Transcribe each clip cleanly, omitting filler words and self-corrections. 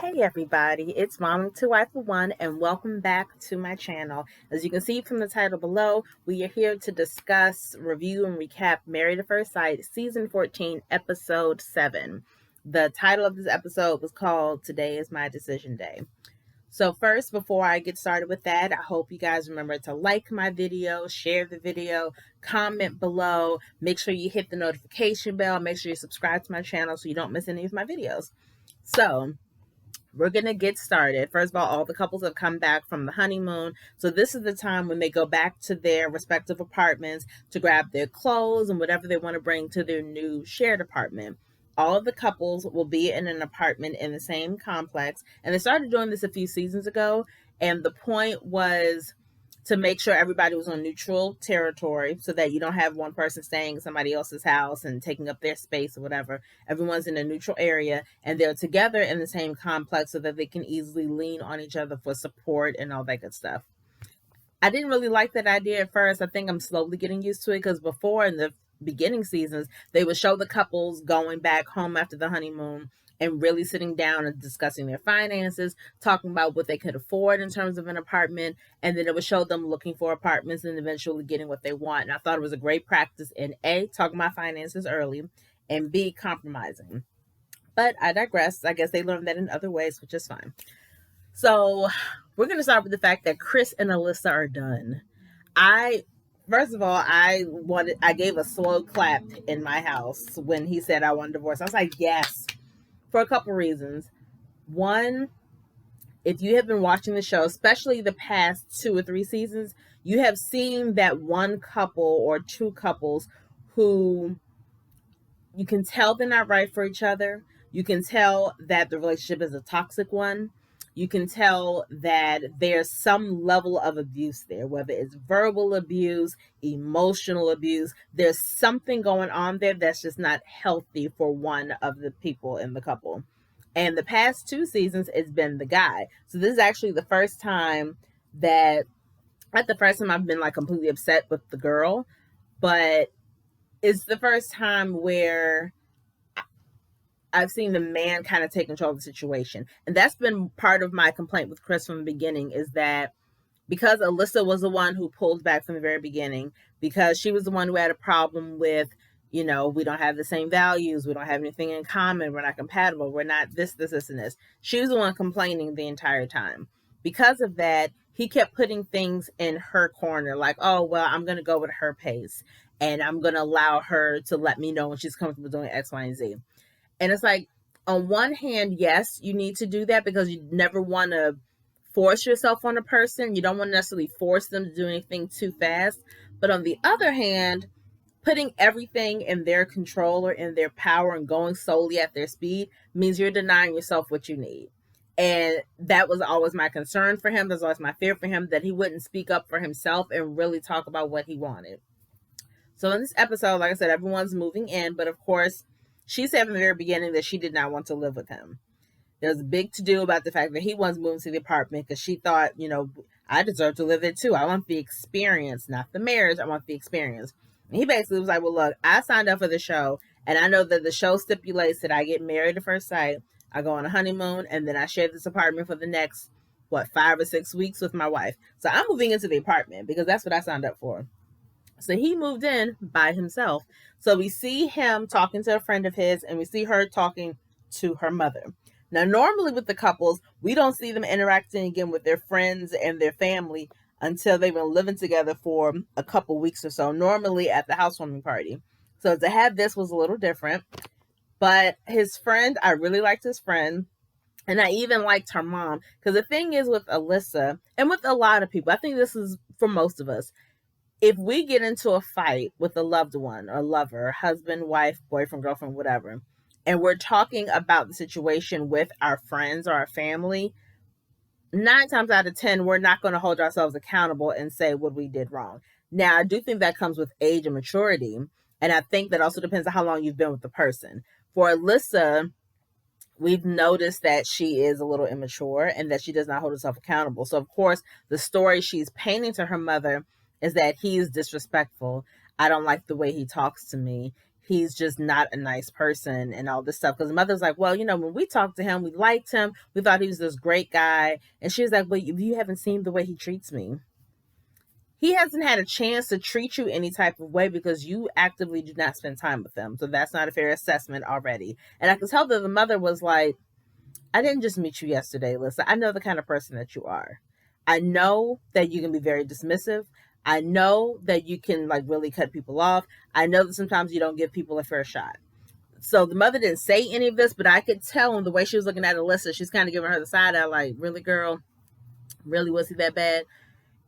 Hey everybody, it's Mom to Wife of One and welcome back to my channel. As you can see from the title below, we are here to discuss, review, and recap Married at First Sight Season 14, Episode 7. The title of this episode was called Today is My Decision Day. So first, before I get started with that, I hope you guys remember to like my video, share the video, comment below, make sure you hit the notification bell, make sure you subscribe to my channel so you don't miss any of my videos. So, we're going to get started. First of all the couples have come back from the honeymoon. So this is the time when they go back to their respective apartments to grab their clothes and whatever they want to bring to their new shared apartment. All of the couples will be in an apartment in the same complex. And they started doing this a few seasons ago. And the point was to make sure everybody was on neutral territory so that you don't have one person staying in somebody else's house and taking up their space or whatever. Everyone's in a neutral area and they're together in the same complex so that they can easily lean on each other for support and all that good stuff. I didn't really like that idea at first. I think I'm slowly getting used to it because before in the beginning seasons, they would show the couples going back home after the honeymoon and really sitting down and discussing their finances, talking about what they could afford in terms of an apartment, and then it would show them looking for apartments and eventually getting what they want. And I thought it was a great practice in A, talking about finances early, and B, compromising. But I digress. I guess they learned that in other ways, which is fine. So we're going to start with the fact that Chris and Alyssa are done. First of all, I gave a slow clap in my house when he said I want a divorce. I was like, yes, for a couple reasons. One, if you have been watching the show, especially the past 2 or 3 seasons, you have seen that one couple or two couples who you can tell they're not right for each other. You can tell that the relationship is a toxic one. You can tell that there's some level of abuse there, whether it's verbal abuse, emotional abuse. There's something going on there that's just not healthy for one of the people in the couple. And the past 2 seasons, it's been the guy. So this is actually the first time that, not the first time I've been like completely upset with the girl, but it's the first time where I've seen the man kind of take control of the situation. And that's been part of my complaint with Chris from the beginning, is that because Alyssa was the one who pulled back from the very beginning, because she was the one who had a problem with, we don't have the same values, we don't have anything in common, we're not compatible, we're not this, and this. She was the one complaining the entire time. Because of that, he kept putting things in her corner, like, oh, well, I'm going to go with her pace, and I'm going to allow her to let me know when she's comfortable doing X, Y, and Z. And it's like, on one hand, yes, you need to do that because you never want to force yourself on a person. You don't want to necessarily force them to do anything too fast. But on the other hand, putting everything in their control or in their power and going solely at their speed means you're denying yourself what you need. And that was always my concern for him. That's always my fear for him, that he wouldn't speak up for himself and really talk about what he wanted. So in this episode, like I said, everyone's moving in, but of course, she said from the very beginning that she did not want to live with him. There's a big to-do about the fact that he wants moving to the apartment because she thought, I deserve to live there too. I want the experience, not the marriage. I want the experience. And he basically was like, well, look, I signed up for the show, and I know that the show stipulates that I get married at first sight, I go on a honeymoon, and then I share this apartment for the next, 5 or 6 weeks with my wife. So I'm moving into the apartment because that's what I signed up for. So he moved in by himself. So we see him talking to a friend of his, and we see her talking to her mother. Now, normally with the couples, we don't see them interacting again with their friends and their family until they've been living together for a couple weeks or so, normally at the housewarming party. So to have this was a little different. But his friend, I really liked his friend. And I even liked her mom. Because the thing is with Alyssa, and with a lot of people, I think this is for most of us, if we get into a fight with a loved one or lover, husband, wife, boyfriend, girlfriend, whatever, and we're talking about the situation with our friends or our family, 9 times out of 10, we're not going to hold ourselves accountable and say what we did wrong. Now, I do think that comes with age and maturity. And I think that also depends on how long you've been with the person. For Alyssa, we've noticed that she is a little immature and that she does not hold herself accountable. So, of course, the story she's painting to her mother is that he's disrespectful. I don't like the way he talks to me. he's just not a nice person and all this stuff. Because the mother's like, well, when we talked to him, we liked him. We thought he was this great guy. And she was like, well, you haven't seen the way he treats me. He hasn't had a chance to treat you any type of way because you actively do not spend time with him. So that's not a fair assessment already. And I could tell that the mother was like, I didn't just meet you yesterday, Lisa. I know the kind of person that you are. I know that you can be very dismissive. I know that you can really cut people off. I know that sometimes you don't give people a fair shot. So the mother didn't say any of this, but I could tell in the way she was looking at Alyssa, she's kind of giving her the side eye, like, really, girl? Really, was he that bad?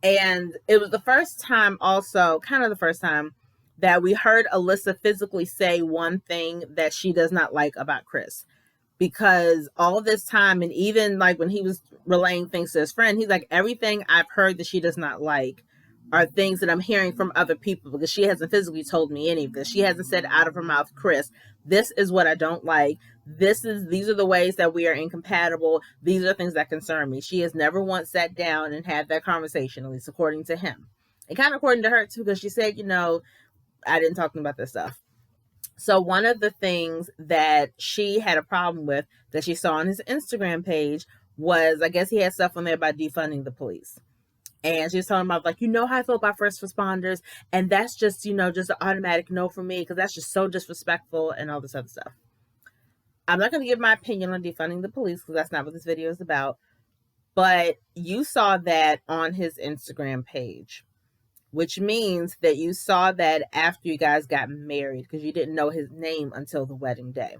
And it was the first time also, kind of the first time, that we heard Alyssa physically say one thing that she does not like about Chris. Because all this time, and even when he was relaying things to his friend, he's like, everything I've heard that she does not like are things that I'm hearing from other people, because she hasn't physically told me any of this. She hasn't said out of her mouth, Chris, this is what I don't like. These are the ways that we are incompatible. These are things that concern me. She has never once sat down and had that conversation, at least according to him. And kind of according to her too, because she said, I didn't talk to him about this stuff. So one of the things that she had a problem with that she saw on his Instagram page was, I guess he had stuff on there about defunding the police. And she was talking about how I feel about first responders. And that's just, just an automatic no for me, because that's just so disrespectful and all this other stuff. I'm not going to give my opinion on defunding the police, because that's not what this video is about. But you saw that on his Instagram page, which means that you saw that after you guys got married, because you didn't know his name until the wedding day.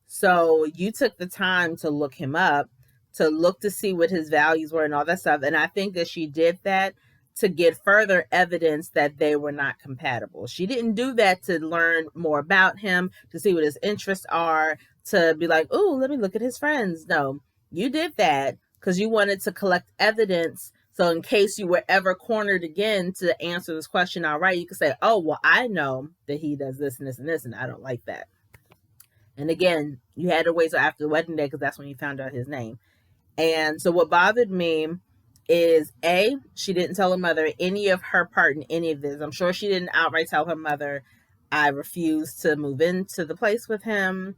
So you took the time to look him up, to look to see what his values were and all that stuff. And I think that she did that to get further evidence that they were not compatible. She didn't do that to learn more about him, to see what his interests are, to be like, oh, let me look at his friends. No, you did that because you wanted to collect evidence. So in case you were ever cornered again to answer this question outright, you could say, oh, well, I know that he does this and this and this, and I don't like that. And again, you had to wait till after the wedding day, because that's when you found out his name. And so what bothered me is, A, she didn't tell her mother any of her part in any of this. I'm sure she didn't outright tell her mother, I refuse to move into the place with him.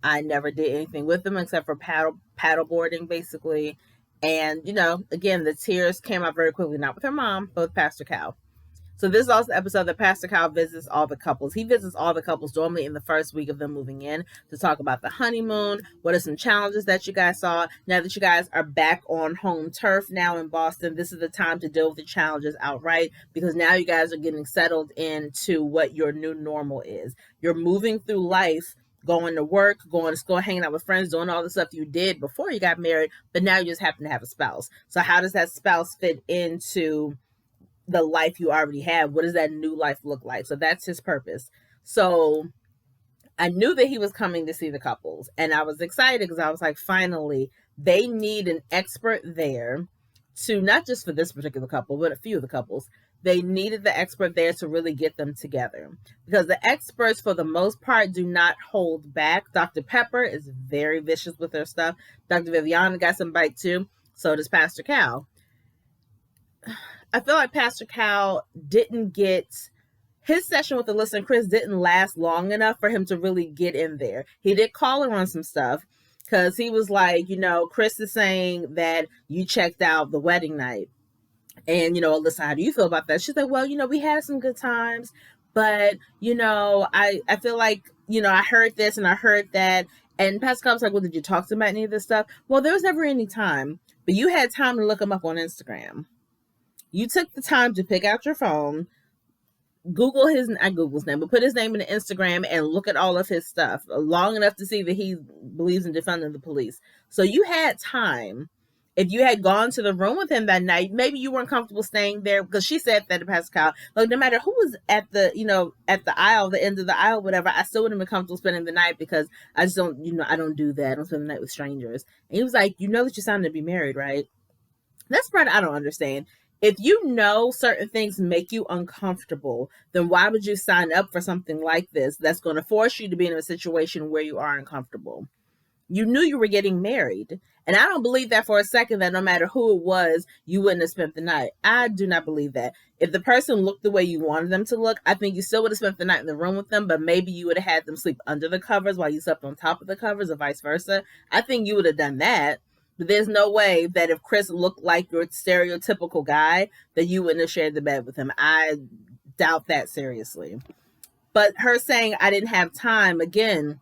I never did anything with him except for paddleboarding, basically. And, again, the tears came out very quickly, not with her mom, but with Pastor Cal. So this is also the episode that Pastor Cal visits all the couples. He visits all the couples normally in the first week of them moving in to talk about the honeymoon. What are some challenges that you guys saw? Now that you guys are back on home turf now in Boston, this is the time to deal with the challenges outright, because now you guys are getting settled into what your new normal is. You're moving through life, going to work, going to school, hanging out with friends, doing all the stuff you did before you got married, but now you just happen to have a spouse. So how does that spouse fit into the life you already have? What does that new life look like? So that's his purpose. So I knew that he was coming to see the couples, and I was excited because I was like, finally, they need an expert there to, not just for this particular couple, but a few of the couples. They needed the expert there to really get them together, because the experts, for the most part, do not hold back. Dr. Pepper is very vicious with her stuff. Dr. Viviana got some bite too. So does Pastor Cal. I feel like Pastor Cal didn't get, his session with Alyssa and Chris didn't last long enough for him to really get in there. He did call her on some stuff, because he was like, Chris is saying that you checked out the wedding night. And, Alyssa, how do you feel about that? She's like, well, we had some good times, but, I feel like, I heard this and I heard that. And Pastor Cal was like, well, did you talk to him about any of this stuff? Well, there was never any time, but you had time to look him up on Instagram. You took the time to pick out your phone, Google his, not Google his name, but put his name in the Instagram and look at all of his stuff long enough to see that he believes in defunding the police. So you had time. If you had gone to the room with him that night, maybe you weren't comfortable staying there, because she said that to Pastor Cal, like, no matter who was at the, at the aisle, the end of the aisle, whatever, I still wouldn't be comfortable spending the night, because I just don't, I don't do that. I don't spend the night with strangers. And he was like, that you're signed to be married, right? That's part I don't understand. If you know certain things make you uncomfortable, then why would you sign up for something like this that's going to force you to be in a situation where you are uncomfortable? You knew you were getting married, And I don't believe that for a second, that no matter who it was, you wouldn't have spent the night. I do not believe that. If the person looked the way you wanted them to look, I think you still would have spent the night in the room with them, but maybe you would have had them sleep under the covers while you slept on top of the covers, or vice versa. I think you would have done that. But there's no way that if Chris looked like your stereotypical guy, that you wouldn't have shared the bed with him. I doubt that seriously. But her saying, I didn't have time, again,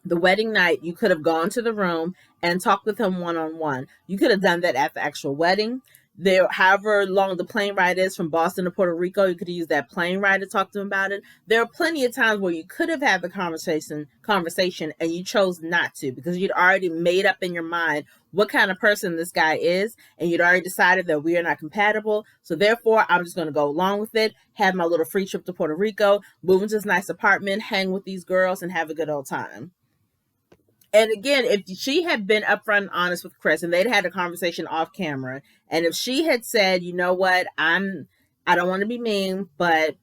the wedding night, you could have gone to the room and talked with him one-on-one. You could have done that at the actual wedding. There, however long the plane ride is from Boston to Puerto Rico, you could have used that plane ride to talk to him about it. There are plenty of times where you could have had the conversation and you chose not to, because you'd already made up in your mind what kind of person this guy is, and you'd already decided that we are not compatible. So therefore, I'm just going to go along with it, have my little free trip to Puerto Rico, move into this nice apartment, hang with these girls, and have a good old time. And again, if she had been upfront and honest with Chris, and they'd had a conversation off camera, and if she had said, you know what, I don't want to be mean, but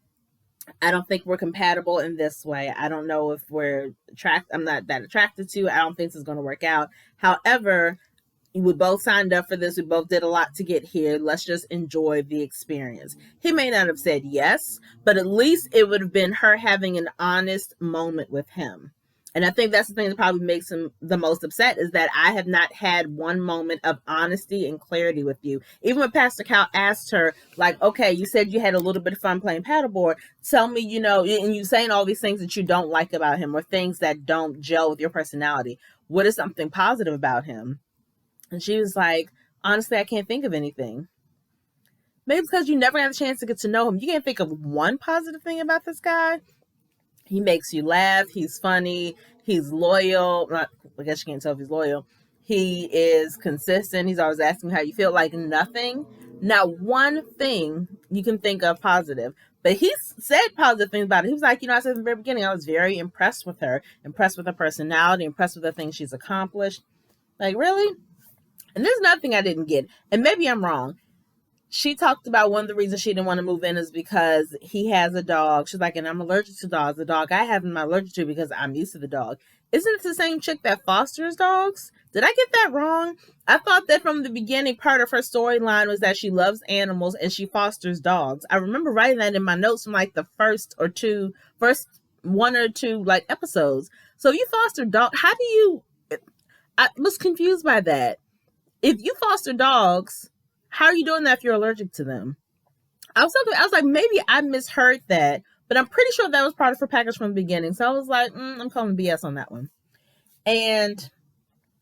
I don't think we're compatible in this way. I don't know if I'm not that attracted to. I don't think this is going to work out. However, we both signed up for this. We both did a lot to get here. Let's just enjoy the experience. He may not have said yes, but at least it would have been her having an honest moment with him. And I think that's the thing that probably makes him the most upset, is that I have not had one moment of honesty and clarity with you. Even when Pastor Cal asked her, like, okay, you said you had a little bit of fun playing paddleboard. Tell me, and you saying all these things that you don't like about him, or things that don't gel with your personality. What is something positive about him? And she was like, honestly, I can't think of anything. Maybe because you never had a chance to get to know him. You can't think of one positive thing about this guy. He makes you laugh. He's funny. He's loyal. I guess you can't tell if he's loyal. He is consistent. He's always asking how you feel. Like nothing, not one thing you can think of positive. But he said positive things about it. He was like, I said in the very beginning, I was very impressed with her personality, impressed with the things she's accomplished. Like, really? And there's nothing I didn't get. And maybe I'm wrong. She talked about one of the reasons she didn't want to move in is because he has a dog. She's like, and I'm allergic to dogs. The dog I have, I'm allergic to because I'm used to the dog. Isn't it the same chick that fosters dogs? Did I get that wrong? I thought that from the beginning, part of her storyline was that she loves animals and she fosters dogs. I remember writing that in my notes from like the first one or two like episodes. So you foster dog. How do you? I was confused by that. If you foster dogs, how are you doing that if you're allergic to them? I was like, maybe I misheard that, but I'm pretty sure that was part of her package from the beginning. So I was like, I'm calling BS on that one. And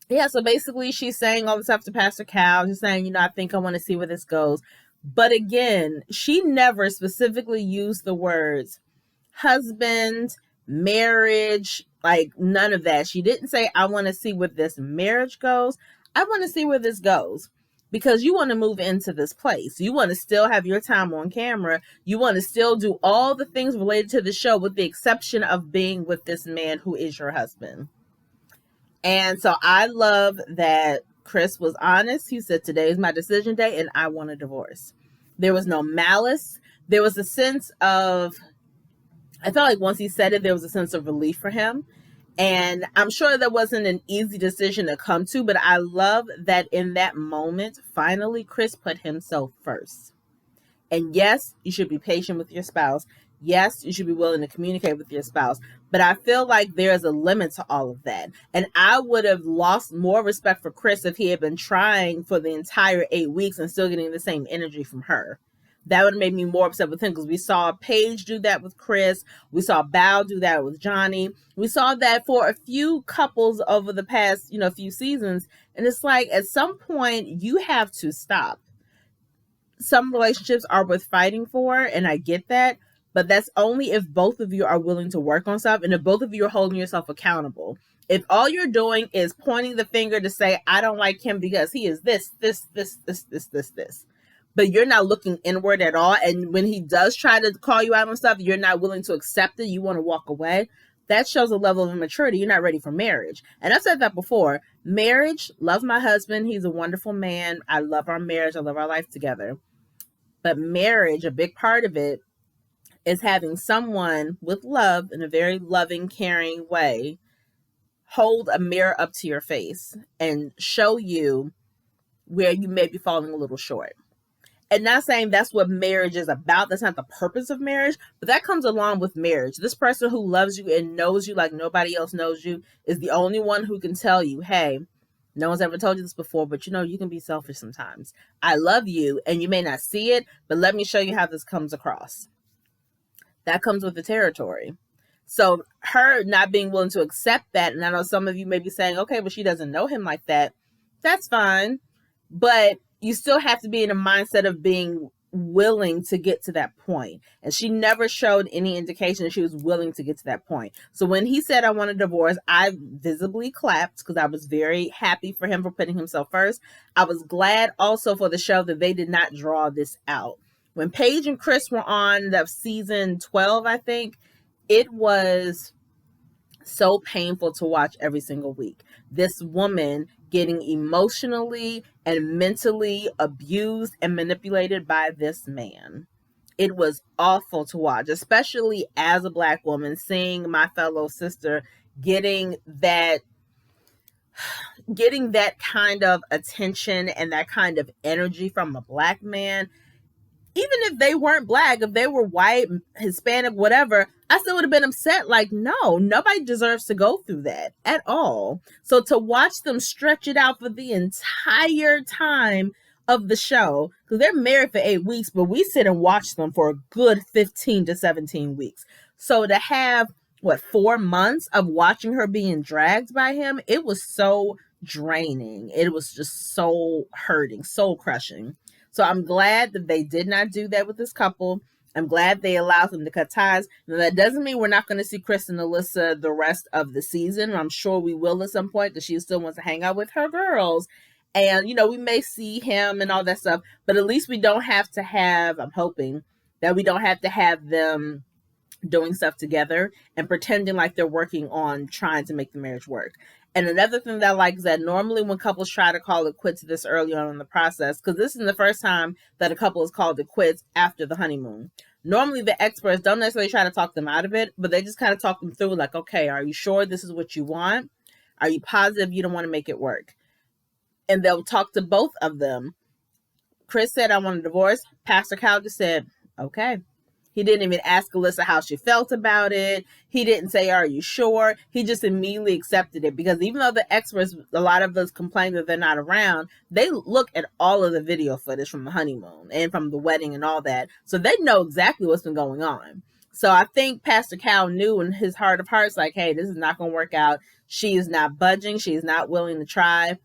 yeah, so basically she's saying all this stuff to Pastor Cal. She's saying, I think I want to see where this goes. But again, she never specifically used the words husband, marriage, like none of that. She didn't say, I want to see where this marriage goes. I want to see where this goes. Because you want to move into this place. You want to still have your time on camera. You want to still do all the things related to the show, with the exception of being with this man who is your husband. And so I love that Chris was honest. He said, today is my decision day and I want a divorce. There was no malice. There was a sense of, I felt like once he said it, there was a sense of relief for him. And I'm sure that wasn't an easy decision to come to, but I love that in that moment, finally, Chris put himself first. And yes, you should be patient with your spouse. Yes, you should be willing to communicate with your spouse. But I feel like there's a limit to all of that. And I would have lost more respect for Chris if he had been trying for the entire 8 weeks and still getting the same energy from her. That would have made me more upset with him, because we saw Paige do that with Chris. We saw Bao do that with Johnny. We saw that for a few couples over the past, few seasons. And it's like, at some point, you have to stop. Some relationships are worth fighting for, and I get that. But that's only if both of you are willing to work on stuff, and if both of you are holding yourself accountable. If all you're doing is pointing the finger to say, I don't like him because he is this, but you're not looking inward at all. And when he does try to call you out on stuff, you're not willing to accept it. You want to walk away. That shows a level of immaturity. You're not ready for marriage. And I've said that before. Marriage, love my husband. He's a wonderful man. I love our marriage. I love our life together. But marriage, a big part of it is having someone with love, in a very loving, caring way, hold a mirror up to your face and show you where you may be falling a little short. And not saying that's what marriage is about. That's not the purpose of marriage, but that comes along with marriage. This person who loves you and knows you like nobody else knows you is the only one who can tell you, hey, no one's ever told you this before, but you know, you can be selfish sometimes. I love you, and you may not see it, but let me show you how this comes across. That comes with the territory. So her not being willing to accept that, and I know some of you may be saying, okay, but she doesn't know him like that. That's fine. But you still have to be in a mindset of being willing to get to that point. And she never showed any indication that she was willing to get to that point. So when he said, I want a divorce, I visibly clapped because I was very happy for him for putting himself first. I was glad also for the show that they did not draw this out. When Paige and Chris were on the season 12, I think, it was so painful to watch every single week. This woman getting emotionally and mentally abused and manipulated by this man. It was awful to watch, especially as a Black woman, seeing my fellow sister getting that kind of attention and that kind of energy from a Black man. Even if they weren't Black, if they were white, Hispanic, whatever, I still would have been upset. Like, no, nobody deserves to go through that at all. So to watch them stretch it out for the entire time of the show, because they're married for 8 weeks, but we sit and watch them for a good 15 to 17 weeks. So to have, 4 months of watching her being dragged by him, it was so draining. It was just so hurting, soul crushing. So I'm glad that they did not do that with this couple. I'm glad they allowed them to cut ties. Now, that doesn't mean we're not going to see Chris and Alyssa the rest of the season. I'm sure we will at some point because she still wants to hang out with her girls. And, we may see him and all that stuff. But at least we don't have to have, I'm hoping, that we don't have to have them doing stuff together and pretending like they're working on trying to make the marriage work. And another thing that I like is that normally when couples try to call it quits this early on in the process, because this is the first time that a couple has called it quits after the honeymoon. Normally the experts don't necessarily try to talk them out of it, but they just kind of talk them through like, okay, are you sure this is what you want? Are you positive you don't want to make it work? And they'll talk to both of them. Chris said, I want a divorce. Pastor Cal just said, okay. He didn't even ask Alyssa how she felt about it. He didn't say, are you sure? He just immediately accepted it because even though the experts, a lot of us complain that they're not around, they look at all of the video footage from the honeymoon and from the wedding and all that. So they know exactly what's been going on. So I think Pastor Cal knew in his heart of hearts, like, hey, this is not going to work out. She is not budging. She is not willing to try.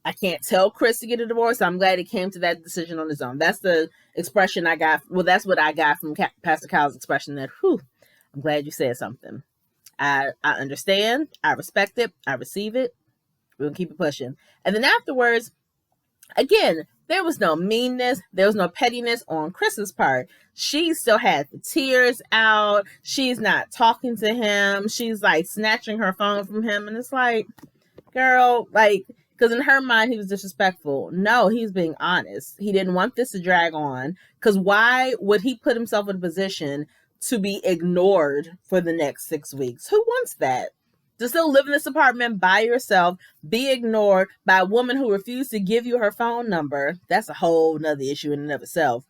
I can't tell Chris to get a divorce. So I'm glad he came to that decision on his own. That's the expression I got. Well, that's what I got from Pastor Kyle's expression that, I'm glad you said something. I understand. I respect it. I receive it. We're going to keep it pushing. And then afterwards, again, there was no meanness. There was no pettiness on Chris's part. She still had the tears out. She's not talking to him. She's like snatching her phone from him. And it's like, girl, like, because in her mind, he was disrespectful. No, he's being honest. He didn't want this to drag on. Because why would he put himself in a position to be ignored for the next 6 weeks? Who wants that? To still live in this apartment by yourself, be ignored by a woman who refused to give you her phone number. That's a whole nother issue in and of itself.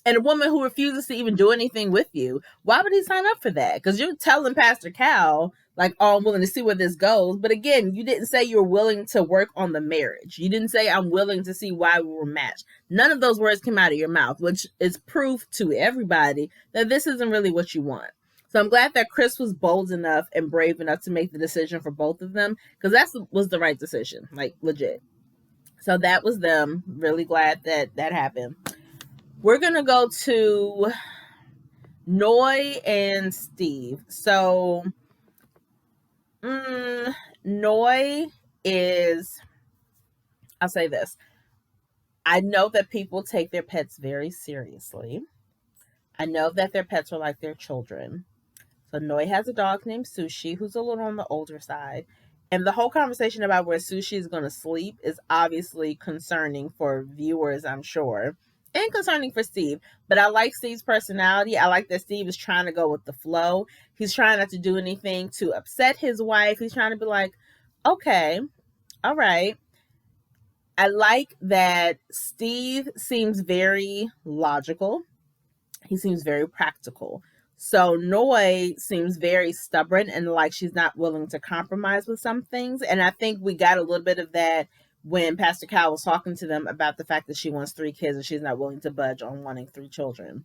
And a woman who refuses to even do anything with you. Why would he sign up for that? Because you're telling Pastor Cal, like, oh, I'm willing to see where this goes. But again, you didn't say you were willing to work on the marriage. You didn't say, I'm willing to see why we were matched. None of those words came out of your mouth, which is proof to everybody that this isn't really what you want. So I'm glad that Chris was bold enough and brave enough to make the decision for both of them, because that was the right decision, like legit. So that was them. Really glad that happened. We're going to go to Noy and Steve. So Noy is, I'll say this. I know that people take their pets very seriously. I know that their pets are like their children. So Noy has a dog named Sushi, who's a little on the older side. And the whole conversation about where Sushi is going to sleep is obviously concerning for viewers, I'm sure. And concerning for Steve. But I like Steve's personality. I like that Steve is trying to go with the flow. He's trying not to do anything to upset his wife. He's trying to be like, Okay. All right. I like that Steve seems very logical. He seems very practical. So Noy seems very stubborn and like she's not willing to compromise with some things. And I think we got a little bit of that when Pastor Cal was talking to them about the fact that she wants 3 kids and she's not willing to budge on wanting 3 children.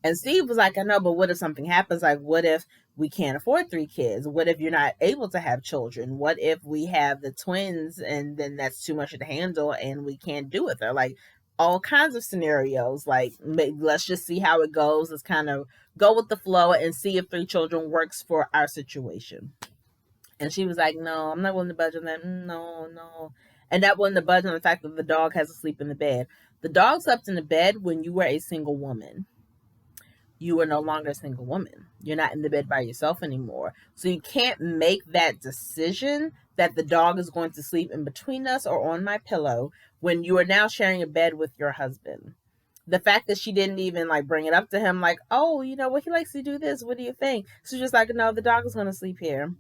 And Steve was like, I know, but what if something happens? Like, what if we can't afford 3 kids? What if you're not able to have children? What if we have the twins and then that's too much to handle and we can't do it? They're like all kinds of scenarios. Like, let's just see how it goes. Let's kind of go with the flow and see if 3 children works for our situation. And she was like, no, I'm not willing to budge on that. No, no. And that wasn't to budge on the fact that the dog has to sleep in the bed. The dog slept in the bed when you were a single woman. You are no longer a single woman. You're not in the bed by yourself anymore. So you can't make that decision that the dog is going to sleep in between us or on my pillow when you are now sharing a bed with your husband. The fact that she didn't even like bring it up to him, like, oh, you know what, he likes to do this. What do you think? She's just like, no, the dog is going to sleep here.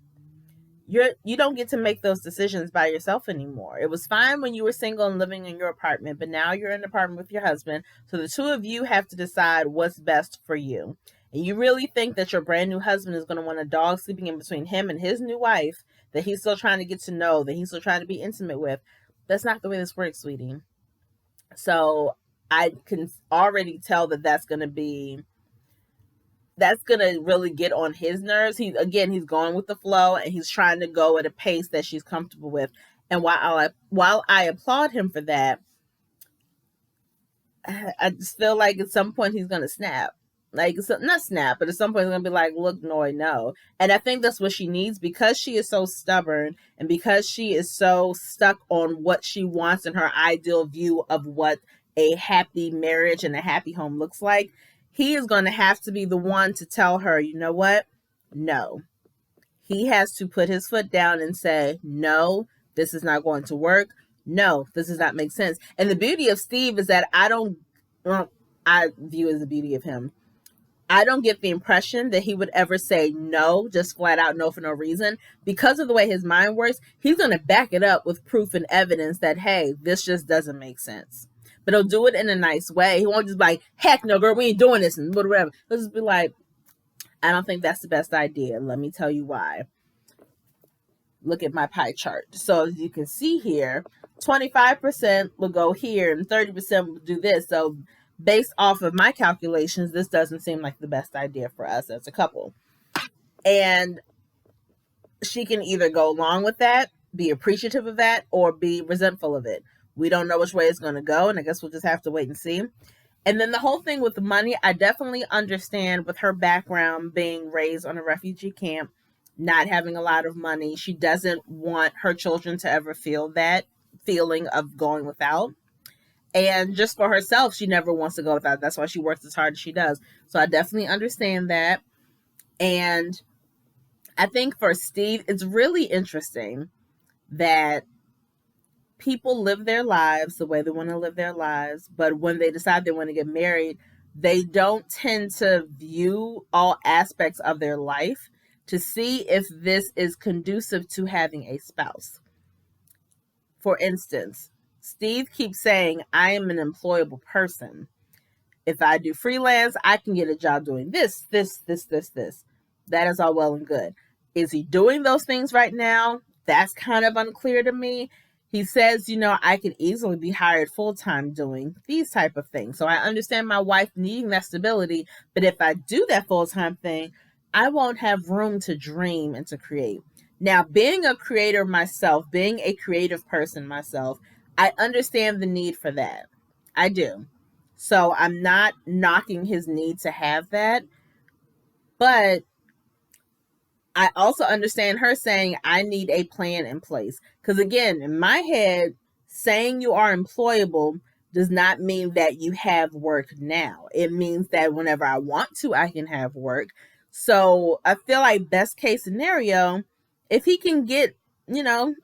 You don't get to make those decisions by yourself anymore. It was fine when you were single and living in your apartment, but now you're in an apartment with your husband. So the two of you have to decide what's best for you. And you really think that your brand new husband is going to want a dog sleeping in between him and his new wife that he's still trying to get to know, that he's still trying to be intimate with. That's not the way this works, sweetie. So I can already tell that that's going to really get on his nerves. He's going with the flow and he's trying to go at a pace that she's comfortable with. And while I applaud him for that, I just feel like at some point he's gonna snap. Like, not snap, but at some point he's gonna be like, "Look, Noy, no." And I think that's what she needs because she is so stubborn and because she is so stuck on what she wants and her ideal view of what a happy marriage and a happy home looks like. He is going to have to be the one to tell her, you know what? No. He has to put his foot down and say, no, this is not going to work. No, this does not make sense. And the beauty of Steve is that I view as the beauty of him. I don't get the impression that he would ever say no, just flat out no for no reason. Because of the way his mind works, he's going to back it up with proof and evidence that, hey, this just doesn't make sense. But he'll do it in a nice way. He won't just be like, heck no, girl, we ain't doing this and whatever. He'll just be like, I don't think that's the best idea. Let me tell you why. Look at my pie chart. So as you can see here, 25% will go here and 30% will do this. So based off of my calculations, this doesn't seem like the best idea for us as a couple. And she can either go along with that, be appreciative of that, or be resentful of it. We don't know which way it's going to go, and I guess we'll just have to wait and see. And then the whole thing with the money, I definitely understand with her background being raised on a refugee camp, not having a lot of money. She doesn't want her children to ever feel that feeling of going without. And just for herself, she never wants to go without. That's why she works as hard as she does. So I definitely understand that. And I think for Steve, it's really interesting that people live their lives the way they want to live their lives, but when they decide they want to get married, they don't tend to view all aspects of their life to see if this is conducive to having a spouse. For instance, Steve keeps saying, I am an employable person. If I do freelance, I can get a job doing this. That is all well and good. Is he doing those things right now? That's kind of unclear to me. He says, I could easily be hired full-time doing these type of things. So I understand my wife needing that stability, but if I do that full-time thing, I won't have room to dream and to create. Now, being a creator myself, being a creative person myself, I understand the need for that. I do. So I'm not knocking his need to have that, but I also understand her saying, I need a plan in place. Because again, in my head, saying you are employable does not mean that you have work now. It means that whenever I want to, I can have work. So I feel like best case scenario, if he can get,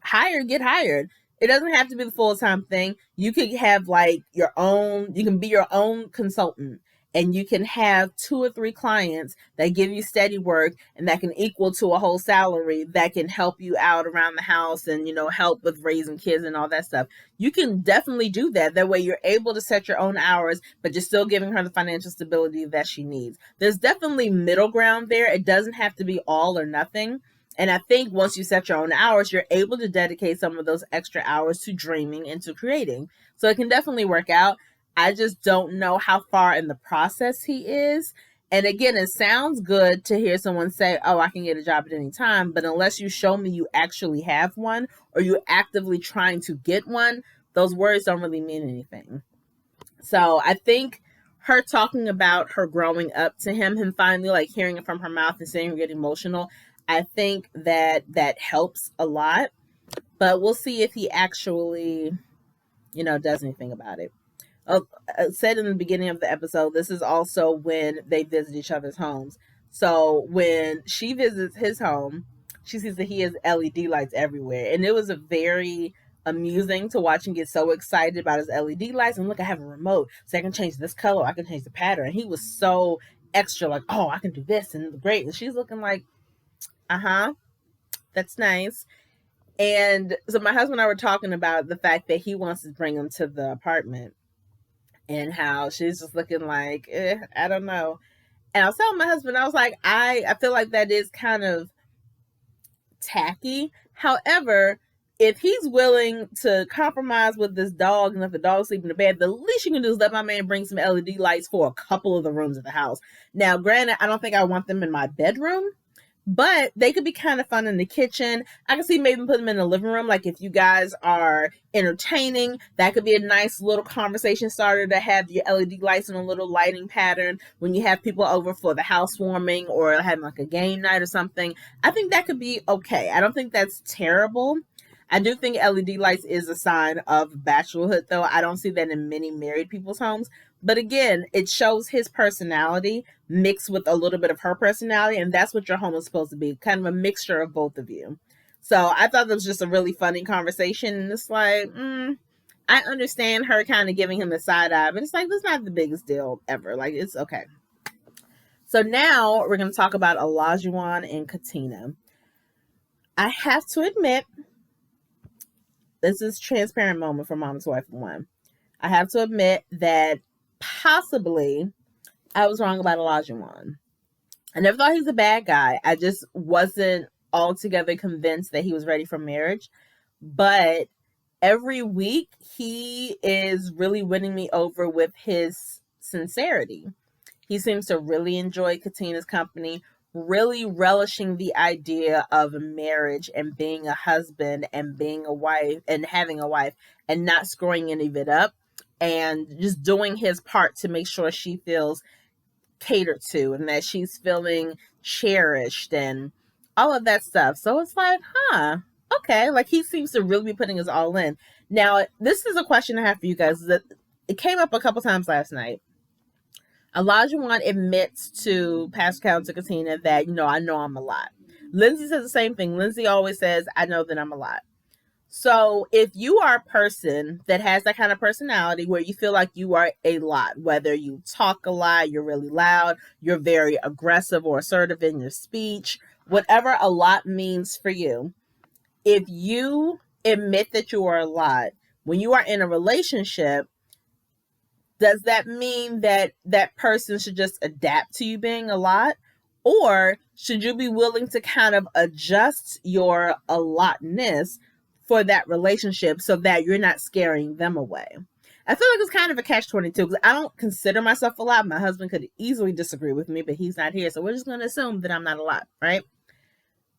hired, get hired. It doesn't have to be the full-time thing. You could have like your own, you can be your own consultant and you can have 2 or 3 clients that give you steady work and that can equal to a whole salary that can help you out around the house and, help with raising kids and all that stuff. You can definitely do that. That way you're able to set your own hours, but you're still giving her the financial stability that she needs. There's definitely middle ground there. It doesn't have to be all or nothing. And I think once you set your own hours, you're able to dedicate some of those extra hours to dreaming and to creating. So it can definitely work out. I just don't know how far in the process he is. And again, it sounds good to hear someone say, oh, I can get a job at any time. But unless you show me you actually have one or you're actively trying to get one, those words don't really mean anything. So I think her talking about her growing up to him finally like hearing it from her mouth and seeing her get emotional, I think that helps a lot. But we'll see if he actually, does anything about it. Said in the beginning of the episode, this is also when they visit each other's homes. So when she visits his home, she sees that he has LED lights everywhere. And it was a very amusing to watch him get so excited about his LED lights. And look, I have a remote, so I can change this color, I can change the pattern. And he was so extra, like, oh, I can do this and great. And she's looking like, that's nice. And so my husband and I were talking about the fact that he wants to bring him to the apartment. And how she's just looking like, I don't know. And I was telling my husband, I was like, I feel like that is kind of tacky. However, if he's willing to compromise with this dog and let the dog sleep in the bed, the least you can do is let my man bring some LED lights for a couple of the rooms of the house. Now, granted, I don't think I want them in my bedroom, but they could be kind of fun in the kitchen. I can see maybe put them in the living room. Like if you guys are entertaining, that could be a nice little conversation starter to have your LED lights in a little lighting pattern when you have people over for the housewarming or having like a game night or something. I think that could be okay. I don't think that's terrible. I do think LED lights is a sign of bachelorhood, though. I don't see that in many married people's homes. But again, it shows his personality mixed with a little bit of her personality. And that's what your home is supposed to be, kind of a mixture of both of you. So I thought that was just a really funny conversation. And it's like, I understand her kind of giving him the side eye, but it's like, that's not the biggest deal ever. Like, it's okay. So now we're going to talk about Olajuwon and Katina. I have to admit, this is a transparent moment for Mom to Wife One. I have to admit that possibly I was wrong about Olajuwon. I never thought he was a bad guy. I just wasn't altogether convinced that he was ready for marriage. But every week he is really winning me over with his sincerity. He seems to really enjoy Katina's company, really relishing the idea of marriage and being a husband and being a wife and having a wife and not screwing any of it up and just doing his part to make sure she feels catered to and that she's feeling cherished and all of that stuff. So it's like, okay. Like he seems to really be putting his all in. Now, this is a question I have for you guys that it came up a couple times last night. Olajuwon admits to Pascal and to Katina that, I know I'm a lot. Lindsay says the same thing. Lindsay always says, I know that I'm a lot. So if you are a person that has that kind of personality where you feel like you are a lot, whether you talk a lot, you're really loud, you're very aggressive or assertive in your speech, whatever a lot means for you, if you admit that you are a lot, when you are in a relationship, does that mean that that person should just adapt to you being a lot? Or should you be willing to kind of adjust your a lotness for that relationship so that you're not scaring them away? I feel like it's kind of a catch-22 because I don't consider myself a lot. My husband could easily disagree with me, but he's not here. So we're just going to assume that I'm not a lot, right?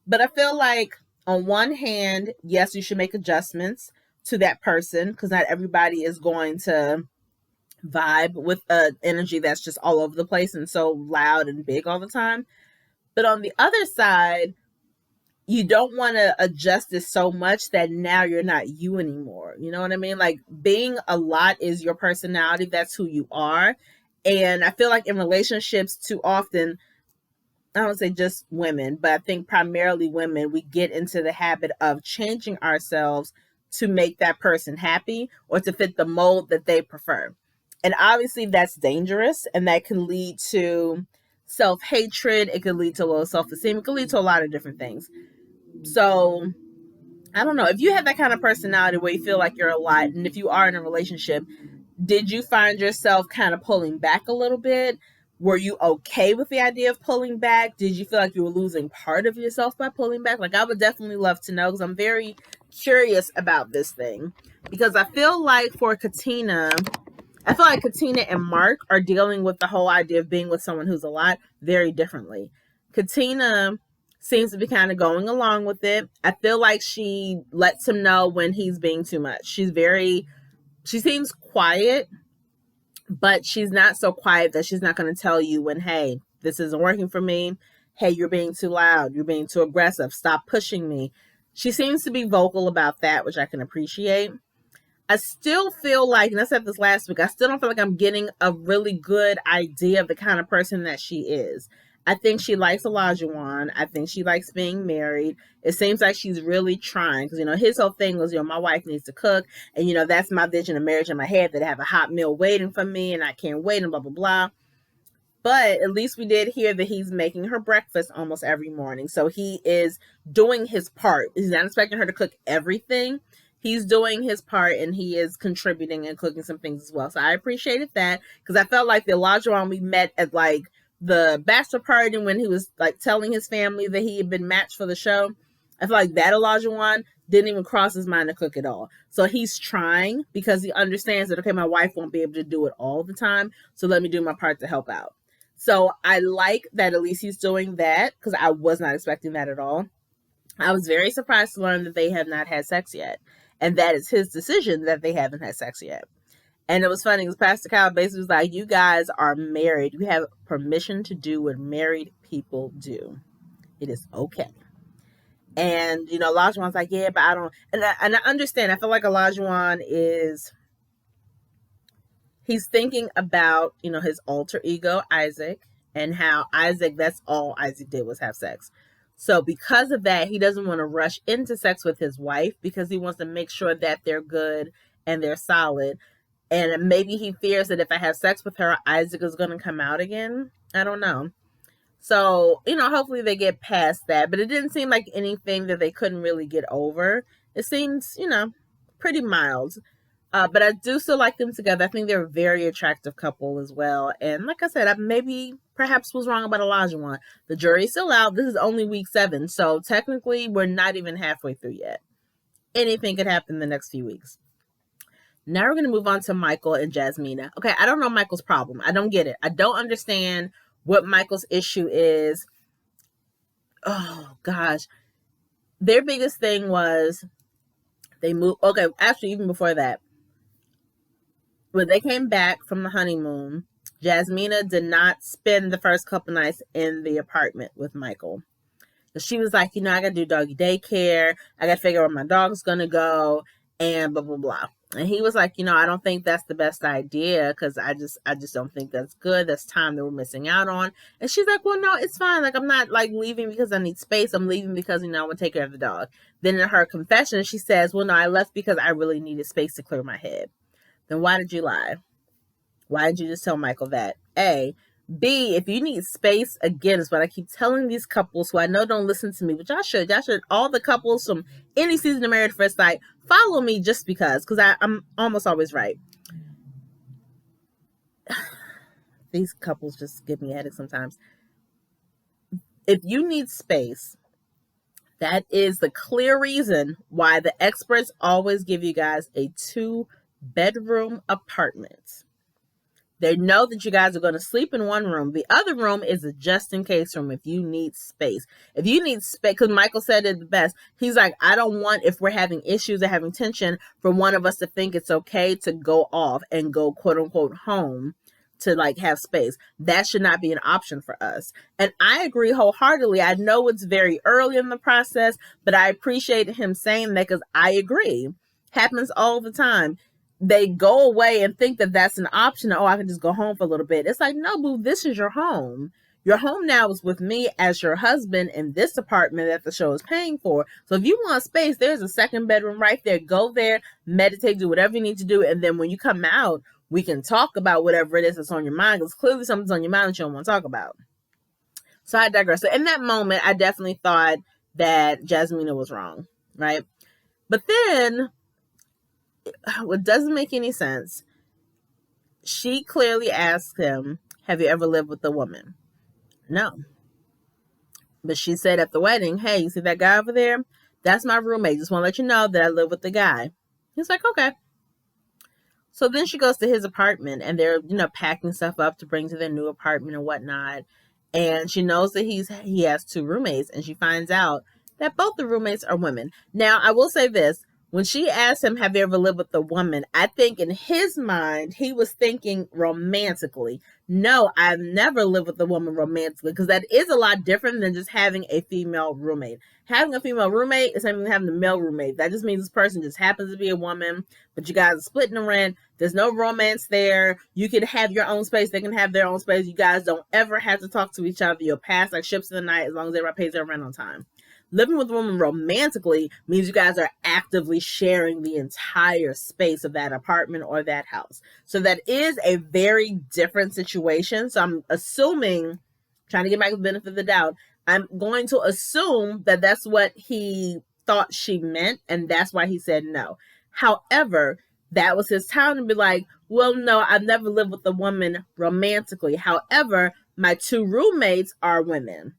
But I feel like on one hand, yes, you should make adjustments to that person because not everybody is going to vibe with energy that's just all over the place and so loud and big all the time. But on the other side, you don't want to adjust it so much that now you're not you anymore. You know what I mean? Like being a lot is your personality. That's who you are. And I feel like in relationships too often, I don't say just women, but I think primarily women, we get into the habit of changing ourselves to make that person happy or to fit the mold that they prefer. And obviously that's dangerous, and that can lead to self-hatred. It could lead to low self-esteem. It could lead to a lot of different things. So I don't know. If you have that kind of personality where you feel like you're a lot, and if you are in a relationship, did you find yourself kind of pulling back a little bit? Were you okay with the idea of pulling back? Did you feel like you were losing part of yourself by pulling back? Like, I would definitely love to know, because I'm very curious about this thing. Because I feel like Katina and Mark are dealing with the whole idea of being with someone who's a lot very differently. Katina seems to be kind of going along with it. I feel like she lets him know when he's being too much. She seems quiet, but she's not so quiet that she's not going to tell you when, hey, this isn't working for me. Hey, you're being too loud. You're being too aggressive. Stop pushing me. She seems to be vocal about that, which I can appreciate. I still feel like, and I said this last week, I still don't feel like I'm getting a really good idea of the kind of person that she is. I think she likes Olajuwon. I think she likes being married. It seems like she's really trying, because, his whole thing was, my wife needs to cook, and, that's my vision of marriage in my head, that I have a hot meal waiting for me, and I can't wait, and blah, blah, blah. But at least we did hear that he's making her breakfast almost every morning. So he is doing his part. He's not expecting her to cook everything. He's doing his part, and he is contributing and cooking some things as well. So I appreciated that, because I felt like the Olajuwon we met at the bachelor party when he was telling his family that he had been matched for the show. I feel like that Olajuwon didn't even cross his mind to cook at all. So he's trying, because he understands that, okay, my wife won't be able to do it all the time, so let me do my part to help out. So I like that at least he's doing that, because I was not expecting that at all. I was very surprised to learn that they have not had sex yet. And that is his decision that they haven't had sex yet. And it was funny, because Pastor Kyle basically was like, you guys are married. You have permission to do what married people do. It is okay. And, Olajuwon's like, yeah, but I don't. And I understand. I feel like Olajuwon he's thinking about, his alter ego, Isaac, and how Isaac, that's all Isaac did was have sex. So because of that, he doesn't want to rush into sex with his wife, because he wants to make sure that they're good and they're solid. And maybe he fears that if I have sex with her, Isaac is going to come out again. I don't know. So, hopefully they get past that. But it didn't seem like anything that they couldn't really get over. It seems, pretty mild. But I do still like them together. I think they're a very attractive couple as well. And like I said, I perhaps was wrong about Olajuwon. The jury's still out. This is only week 7. So technically, we're not even halfway through yet. Anything could happen in the next few weeks. Now we're going to move on to Michael and Jasmina. Okay, I don't know Michael's problem. I don't get it. I don't understand what Michael's issue is. Oh, gosh. Their biggest thing was they moved. Okay, actually, even before that, when they came back from the honeymoon, Jasmina did not spend the first couple nights in the apartment with Michael. So she was like, I got to do doggy daycare. I got to figure out where my dog's going to go, and blah, blah, blah. And he was like, I don't think that's the best idea, because I just don't think that's good. That's time that we're missing out on. And she's like, well, no, it's fine. I'm not leaving because I need space. I'm leaving because, I want to take care of the dog. Then in her confession, she says, well, no, I left because I really needed space to clear my head. Then why did you lie? Why did you just tell Michael that? A. B, if you need space, again, is what I keep telling these couples who I know don't listen to me, but y'all should. All the couples from any season of Married at First Sight, follow me just because I'm almost always right. These couples just give me a headache sometimes. If you need space, that is the clear reason why the experts always give you guys a 2-bedroom apartment. They know that you guys are going to sleep in one room. The other room is a just-in-case room if you need space. If you need space, because Michael said it the best. He's like, I don't want, if we're having issues or having tension, for one of us to think it's okay to go off and go, quote-unquote, home to, have space. That should not be an option for us. And I agree wholeheartedly. I know it's very early in the process, but I appreciate him saying that, because I agree. Happens all the time. They go away and think that that's an option. Oh, I can just go home for a little bit. It's like, no, boo, this is your home. Your home now is with me as your husband in this apartment that the show is paying for. So if you want space, there's a 2nd bedroom right there. Go there, meditate, do whatever you need to do. And then when you come out, we can talk about whatever it is that's on your mind, because clearly something's on your mind that you don't want to talk about. So I digress. So in that moment, I definitely thought that Jasmina was wrong, right? But then, what doesn't make any sense, she clearly asked him, have you ever lived with a woman? No. But she said at the wedding, hey, you see that guy over there? That's my roommate. Just want to let you know that I live with the guy. He's like, okay. So then she goes to his apartment, and they're, packing stuff up to bring to their new apartment and whatnot. And she knows that he has 2 roommates, and she finds out that both the roommates are women. Now, I will say this. When she asked him, have you ever lived with a woman? I think in his mind, he was thinking romantically. No, I've never lived with a woman romantically, because that is a lot different than just having a female roommate. Having a female roommate is something having a male roommate. That just means this person just happens to be a woman, but you guys are splitting the rent. There's no romance there. You can have your own space. They can have their own space. You guys don't ever have to talk to each other. You'll pass like ships in the night as long as everybody pays their rent on time. Living with a woman romantically means you guys are actively sharing the entire space of that apartment or that house. So that is a very different situation. So I'm assuming, trying to get back the benefit of the doubt, I'm going to assume that that's what he thought she meant, and that's why he said no. However, that was his time to be like, well, no, I've never lived with a woman romantically. However, my 2 roommates are women.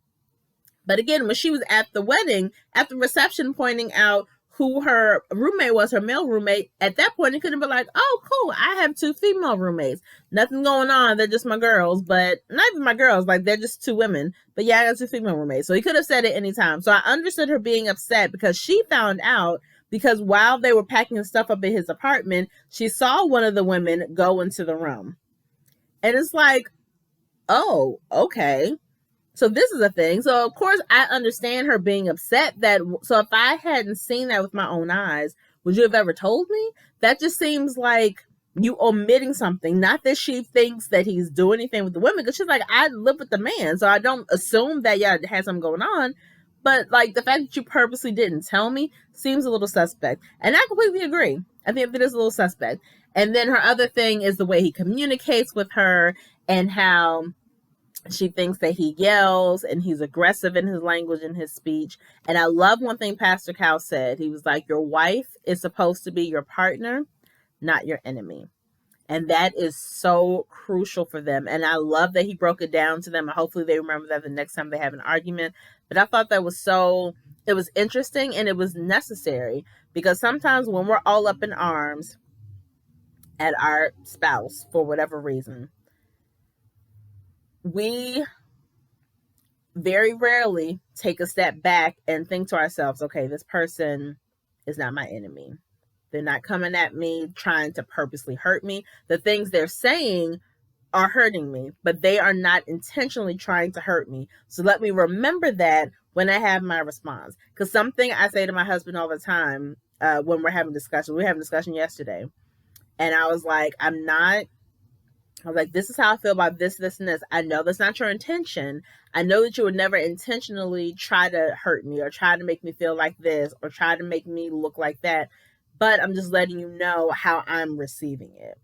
But again, when she was at the wedding, at the reception, pointing out who her roommate was, her male roommate, at that point, he could have been like, oh, cool, I have 2 female roommates. Nothing going on. They're just my girls, but not even my girls. Like, they're just 2 women. But yeah, I got 2 female roommates. So he could have said it anytime. So I understood her being upset, because she found out, because while they were packing stuff up in his apartment, she saw one of the women go into the room. And it's like, oh, okay. So this is a thing. So of course I understand her being upset so if I hadn't seen that with my own eyes, would you have ever told me? That just seems like you omitting something. Not that she thinks that he's doing anything with the women, because she's like, I live with the man, so I don't assume that has something going on. But like, the fact that you purposely didn't tell me seems a little suspect. And I completely agree. I think that is a little suspect. And then her other thing is the way he communicates with her, and how she thinks that he yells and he's aggressive in his language and his speech. And I love one thing Pastor Cal said. He was like, your wife is supposed to be your partner, not your enemy. And that is so crucial for them. And I love that he broke it down to them. And hopefully they remember that the next time they have an argument. But I thought that was it was interesting, and it was necessary, because sometimes when we're all up in arms at our spouse for whatever reason, we very rarely take a step back and think to ourselves, okay, this person is not my enemy. They're not coming at me trying to purposely hurt me. The things they're saying are hurting me, but they are not intentionally trying to hurt me. So let me remember that when I have my response. Because something I say to my husband all the time, when we're having discussion, we were having a discussion yesterday, and I was like, this is how I feel about this, this, and this. I know that's not your intention. I know that you would never intentionally try to hurt me or try to make me feel like this or try to make me look like that. But I'm just letting you know how I'm receiving it.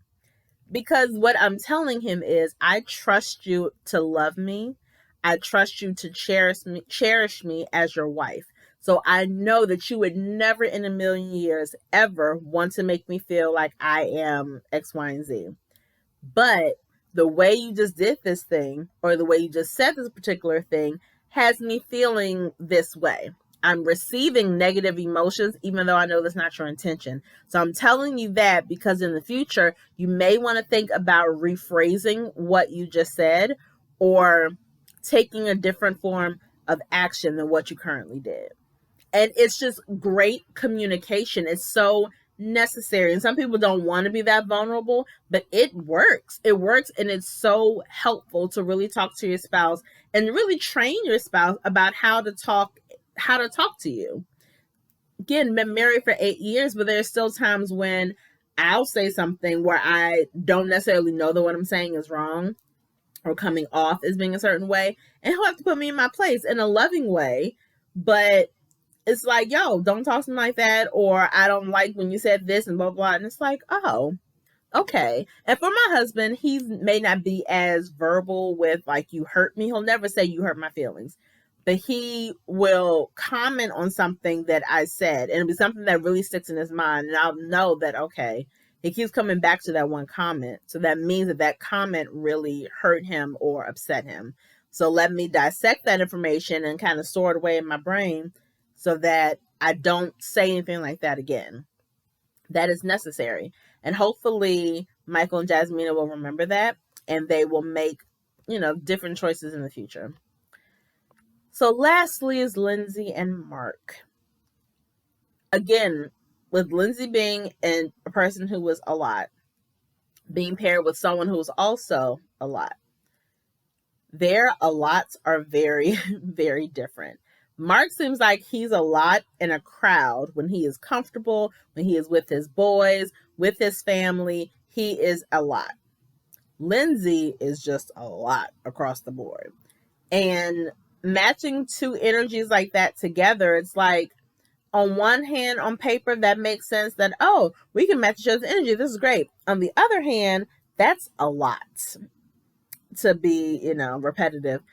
Because what I'm telling him is, I trust you to love me. I trust you to cherish me as your wife. So I know that you would never in a million years ever want to make me feel like I am X, Y, and Z. But the way you just did this thing, or the way you just said this particular thing, has me feeling this way. I'm receiving negative emotions, even though I know that's not your intention. So I'm telling you that because in the future, you may want to think about rephrasing what you just said, or taking a different form of action than what you currently did. And it's just great communication. It's so necessary. And some people don't want to be that vulnerable, but it works. It works, and it's so helpful to really talk to your spouse and really train your spouse about how to talk to you. Again, been married for 8 years, but there's still times when I'll say something where I don't necessarily know that what I'm saying is wrong or coming off as being a certain way, and he'll have to put me in my place in a loving way. But it's like, yo, don't talk to me like that, or I don't like when you said this, and blah, blah. And it's like, oh, okay. And for my husband, he may not be as verbal with like, you hurt me. He'll never say you hurt my feelings. But he will comment on something that I said, and it'll be something that really sticks in his mind. And I'll know that, okay, he keeps coming back to that one comment. So that means that that comment really hurt him or upset him. So let me dissect that information and kind of store it away in my brain so that I don't say anything like that again. That is necessary. And hopefully Michael and Jasmina will remember that, and they will make, different choices in the future. So lastly is Lindsay and Mark. Again, with Lindsay being a person who was a lot, being paired with someone who was also a lot, their a lots are very, very different. Mark seems like he's a lot in a crowd when he is comfortable, when he is with his boys, with his family. He is a lot. Lindsay is just a lot across the board. And matching two energies like that together, it's like, on one hand, on paper, that makes sense that, oh, we can match each other's energy. This is great. On the other hand, that's a lot to be, repetitive.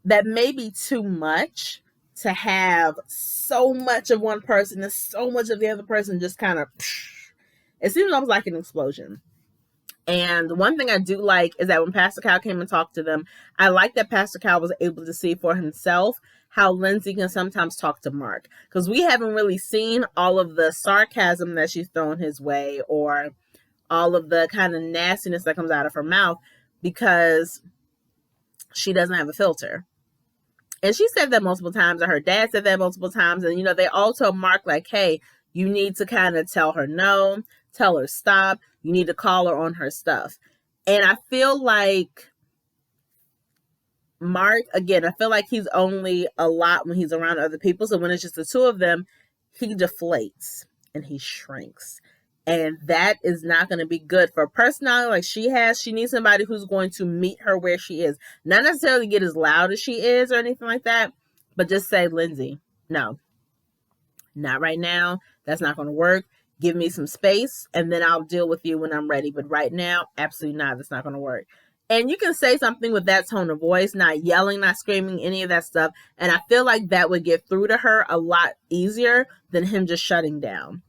That may be too much to have so much of one person and so much of the other person just kind of, it seems almost like an explosion. And one thing I do like is that when Pastor Cal came and talked to them, I like that Pastor Cal was able to see for himself how Lindsay can sometimes talk to Mark. Because we haven't really seen all of the sarcasm that she's thrown his way or all of the kind of nastiness that comes out of her mouth because she doesn't have a filter. And she said that multiple times, or her dad said that multiple times. And, they all told Mark, like, hey, you need to kind of tell her no, tell her stop. You need to call her on her stuff. And I feel like Mark, again, I feel like he's only a lot when he's around other people. So when it's just the two of them, he deflates and he shrinks. And that is not going to be good for a personality like she has. She needs somebody who's going to meet her where she is. Not necessarily get as loud as she is or anything like that, but just say, Lindsay, no, not right now. That's not going to work. Give me some space and then I'll deal with you when I'm ready. But right now, absolutely not. That's not going to work. And you can say something with that tone of voice, not yelling, not screaming, any of that stuff. And I feel like that would get through to her a lot easier than him just shutting down.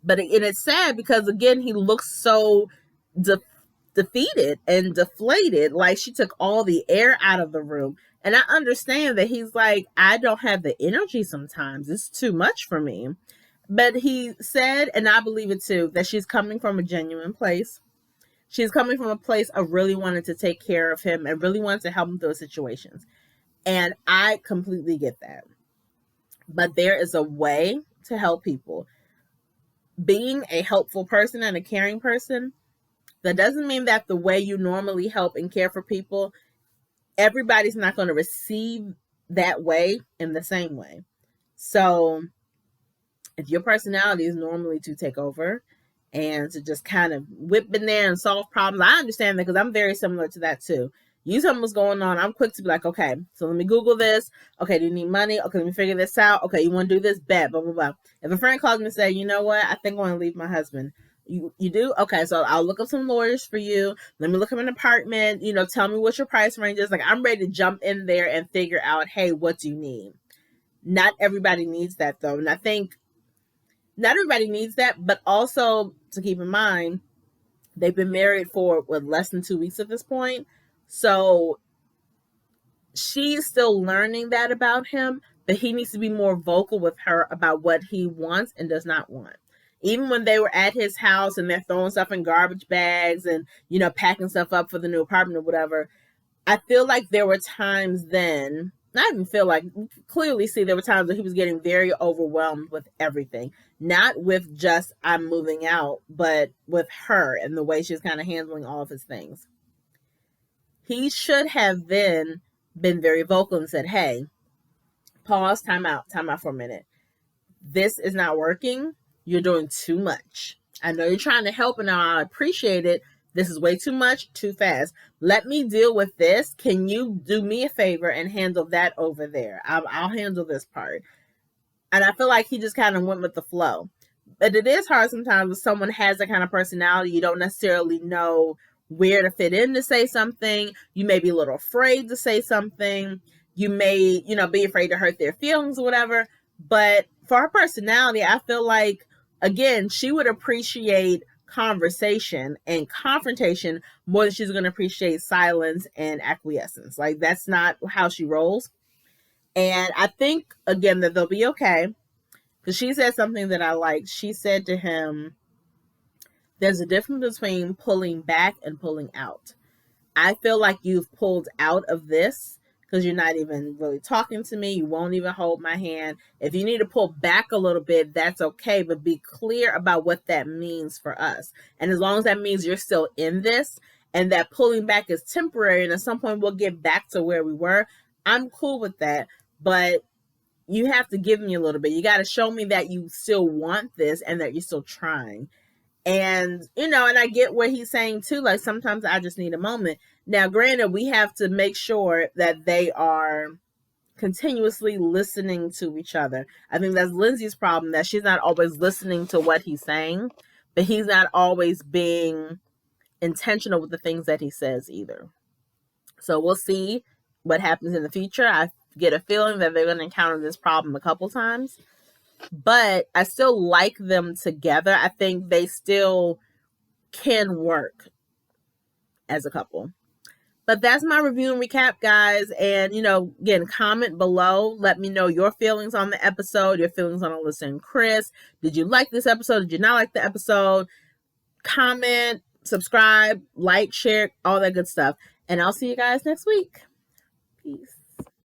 But it's sad because, again, he looks so defeated and deflated, like she took all the air out of the room. And I understand that he's like, I don't have the energy sometimes. It's too much for me. But he said, and I believe it too, that she's coming from a genuine place. She's coming from a place of really wanting to take care of him and really wanting to help him through situations. And I completely get that. But there is a way to help people. Being a helpful person and a caring person, that doesn't mean that the way you normally help and care for people, everybody's not going to receive that way in the same way. So if your personality is normally to take over and to just kind of whip in there and solve problems, I understand that because I'm very similar to that too. You tell me what's going on, I'm quick to be like, okay, so let me Google this. Okay, do you need money? Okay, let me figure this out. Okay, you want to do this? Bet, blah, blah, blah. If a friend calls me and say, you know what, I think I want to leave my husband. You do? Okay, so I'll look up some lawyers for you. Let me look up an apartment. Tell me what your price range is. Like, I'm ready to jump in there and figure out, hey, what do you need? Not everybody needs that, though. And I think not everybody needs that, but also to keep in mind, they've been married for, less than 2 weeks at this point. So she's still learning that about him, but he needs to be more vocal with her about what he wants and does not want. Even when they were at his house and they're throwing stuff in garbage bags and, packing stuff up for the new apartment or whatever, I feel like there were times then, not even feel like, clearly see there were times where he was getting very overwhelmed with everything. Not with just, I'm moving out, but with her and the way she's kind of handling all of his things. He should have then been very vocal and said, hey, pause, time out for a minute. This is not working. You're doing too much. I know you're trying to help and I appreciate it. This is way too much, too fast. Let me deal with this. Can you do me a favor and handle that over there? I'll handle this part. And I feel like he just kind of went with the flow. But it is hard sometimes when someone has that kind of personality. You don't necessarily know where to fit in to say something. You may be a little afraid to say something. You may, be afraid to hurt their feelings or whatever. But for her personality, I feel like, again, she would appreciate conversation and confrontation more than she's going to appreciate silence and acquiescence. Like, that's not how she rolls. And I think, again, that they'll be okay. Because she said something that I liked. She said to him, there's a difference between pulling back and pulling out. I feel like you've pulled out of this because you're not even really talking to me. You won't even hold my hand. If you need to pull back a little bit, that's okay. But be clear about what that means for us. And as long as that means you're still in this and that pulling back is temporary and at some point we'll get back to where we were, I'm cool with that. But you have to give me a little bit. You got to show me that you still want this and that you're still trying. And, and I get what he's saying too. Like, sometimes I just need a moment. Now, granted, we have to make sure that they are continuously listening to each other. I think that's Lindsay's problem, that she's not always listening to what he's saying, but he's not always being intentional with the things that he says either. So we'll see what happens in the future. I get a feeling that they're going to encounter this problem a couple times, but I still like them together. I think they still can work as a couple. But that's my review and recap, guys. And, again, comment below. Let me know your feelings on the episode, your feelings on Alyssa and Chris. Did you like this episode? Did you not like the episode? Comment, subscribe, like, share, all that good stuff. And I'll see you guys next week. Peace.